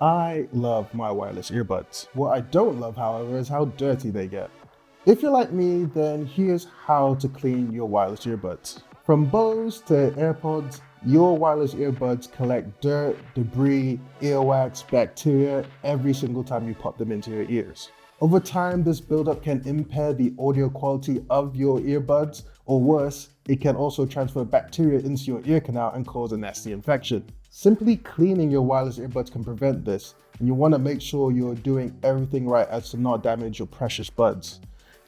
I love my wireless earbuds. What I don't love, however, is how dirty they get. If you're like me, then here's how to clean your wireless earbuds. From Bose to AirPods, your wireless earbuds collect dirt, debris, earwax, bacteria every single time you pop them into your ears. Over time, this buildup can impair the audio quality of your earbuds, or worse, it can also transfer bacteria into your ear canal and cause a nasty infection. Simply cleaning your wireless earbuds can prevent this, and you want to make sure you're doing everything right as to not damage your precious buds.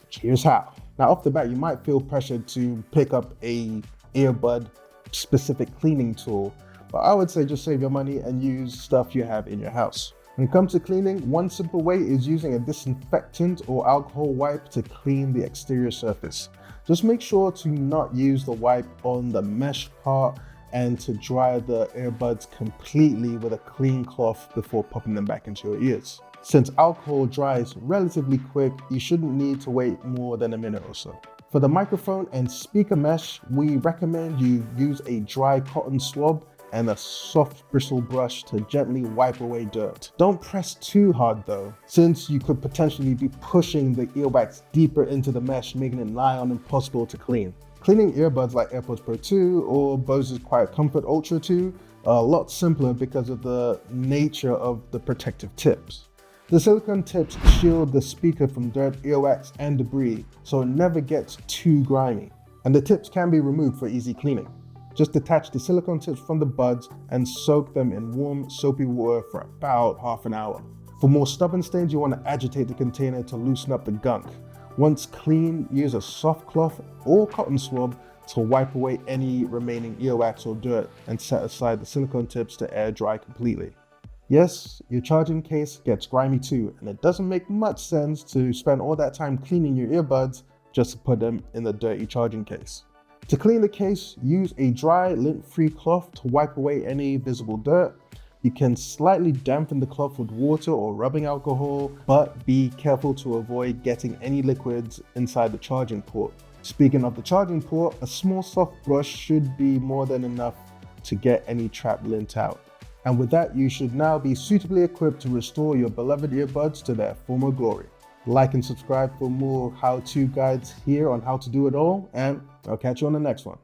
Here's how. Now, off the bat, you might feel pressured to pick up a earbud specific cleaning tool, but I would say just save your money and use stuff you have in your house. When it comes to cleaning, one simple way is using a disinfectant or alcohol wipe to clean the exterior surface. Just make sure to not use the wipe on the mesh part and to dry the earbuds completely with a clean cloth before popping them back into your ears. Since alcohol dries relatively quick, you shouldn't need to wait more than a minute or so. For the microphone and speaker mesh, we recommend you use a dry cotton swab and a soft bristle brush to gently wipe away dirt. Don't press too hard though, since you could potentially be pushing the earwax deeper into the mesh, making it nigh on impossible to clean. Cleaning earbuds like AirPods Pro 2 or Bose's Quiet Comfort Ultra 2 are a lot simpler because of the nature of the protective tips. The silicone tips shield the speaker from dirt, earwax, and debris, so it never gets too grimy. And the tips can be removed for easy cleaning. Just detach the silicone tips from the buds and soak them in warm, soapy water for about half an hour. For more stubborn stains, you want to agitate the container to loosen up the gunk. Once clean, use a soft cloth or cotton swab to wipe away any remaining earwax or dirt and set aside the silicone tips to air dry completely. Yes, your charging case gets grimy too, and it doesn't make much sense to spend all that time cleaning your earbuds just to put them in the dirty charging case. To clean the case, use a dry, lint-free cloth to wipe away any visible dirt. You can slightly dampen the cloth with water or rubbing alcohol, but be careful to avoid getting any liquids inside the charging port. Speaking of the charging port, a small soft brush should be more than enough to get any trapped lint out. And with that, you should now be suitably equipped to restore your beloved earbuds to their former glory. Like and subscribe for more how-to guides here on how to do it all, and I'll catch you on the next one.